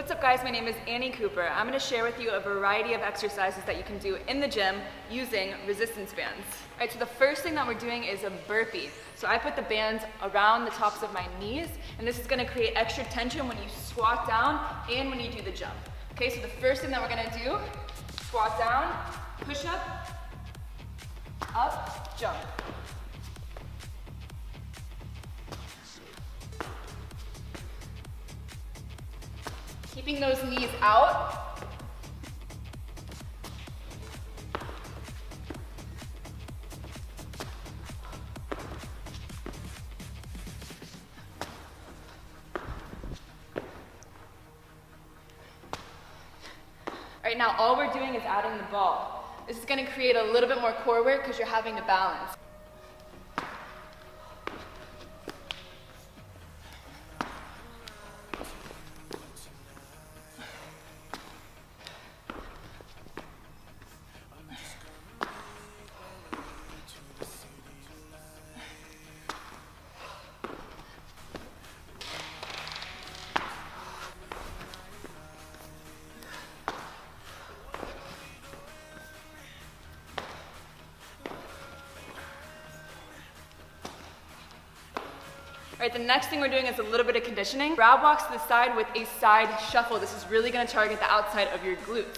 What's up guys, my name is Annie Cooper. I'm going to share with you a variety of exercises that you can do in the gym using resistance bands. Alright, so the first thing that we're doing is a burpee. So I put the bands around the tops of my knees, and this is going to create extra tension when you squat down and when you do the jump. Okay, so the first thing that we're going to do, squat down, push up, jump. Keeping those knees out. All right, now all we're doing is adding the ball. This is going to create a little bit more core work because you're having to balance. All right, the next thing we're doing is a little bit of conditioning. Grab walks to the side with a side shuffle. This is really going to target the outside of your glutes.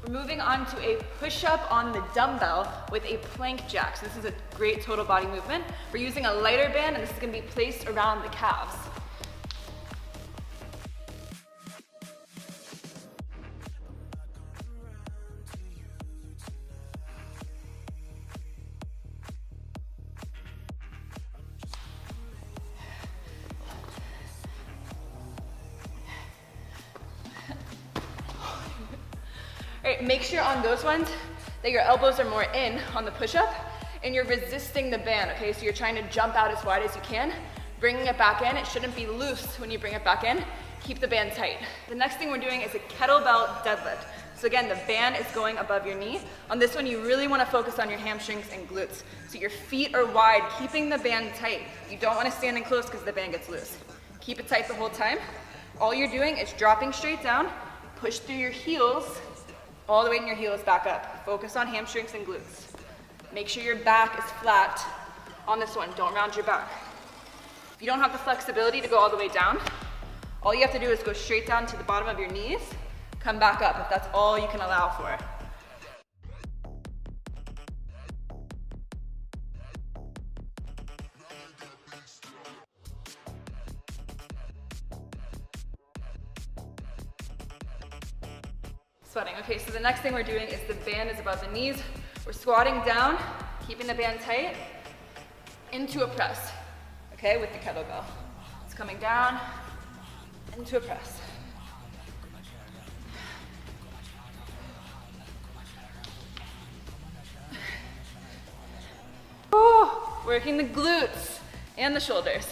We're moving on to a push-up on the dumbbell with a plank jack. So this is a great total body movement. We're using a lighter band, and this is going to be placed around the calves. All right, make sure on those ones that your elbows are more in on the push-up and you're resisting the band, okay? So you're trying to jump out as wide as you can, bringing it back in. It shouldn't be loose when you bring it back in. Keep the band tight. The next thing we're doing is a kettlebell deadlift. So again, the band is going above your knee. On this one, you really wanna focus on your hamstrings and glutes. So your feet are wide, keeping the band tight. You don't wanna stand in close because the band gets loose. Keep it tight the whole time. All you're doing is dropping straight down, push through your heels, all the way in your heels back up. Focus on hamstrings and glutes. Make sure your back is flat on this one. Don't round your back. If you don't have the flexibility to go all the way down, all you have to do is go straight down to the bottom of your knees, come back up if that's all you can allow for. Sweating. Okay, so the next thing we're doing is the band is above the knees. We're squatting down, keeping the band tight, into a press, okay, with the kettlebell. It's coming down, into a press. Oh, working the glutes and the shoulders.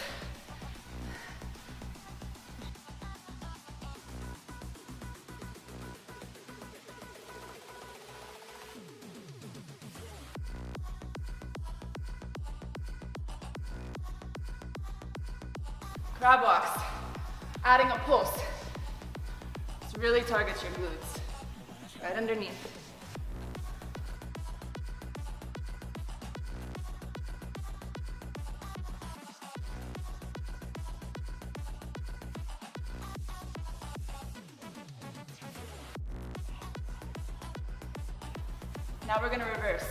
Crab walks, adding a pulse. This really targets your glutes, right underneath. Now we're gonna reverse.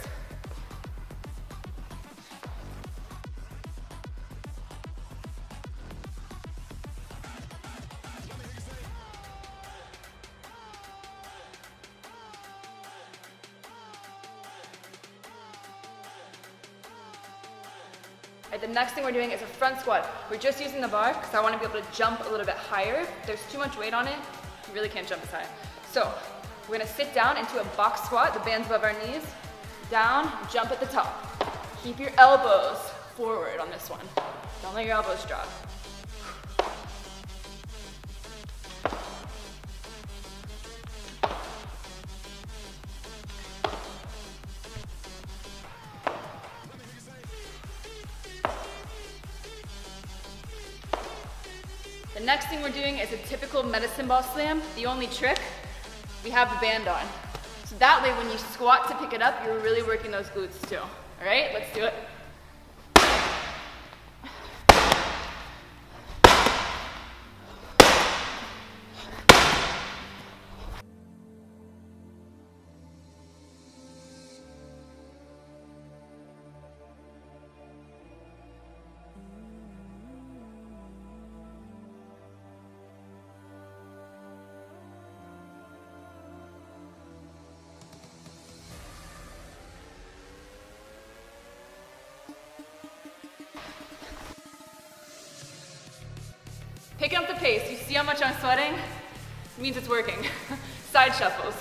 Right, the next thing we're doing is a front squat. We're just using the bar because I want to be able to jump a little bit higher. If there's too much weight on it, You really can't jump as high. So we're gonna sit down into a box squat, the band's above our knees, down, jump at the top. Keep your elbows forward on this one. Don't let your elbows drop. The next thing we're doing is a typical medicine ball slam. The only trick, we have the band on. So that way when you squat to pick it up, you're really working those glutes too. All right, let's do it. Picking up the pace. You see how much I'm sweating? It means it's working. Side shuffles.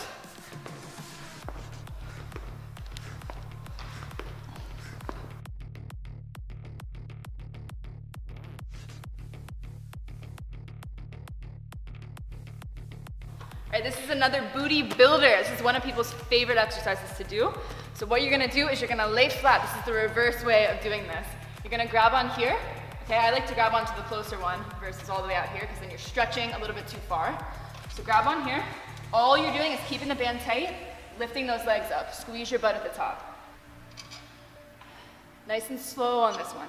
All right, this is another booty builder. This is one of people's favorite exercises to do. So what you're gonna do is you're gonna lay flat. This is the reverse way of doing this. You're gonna grab on here. Okay, I like to grab onto the closer one versus all the way out here because then you're stretching a little bit too far. So grab on here. All you're doing is keeping the band tight, lifting those legs up. Squeeze your butt at the top. Nice and slow on this one.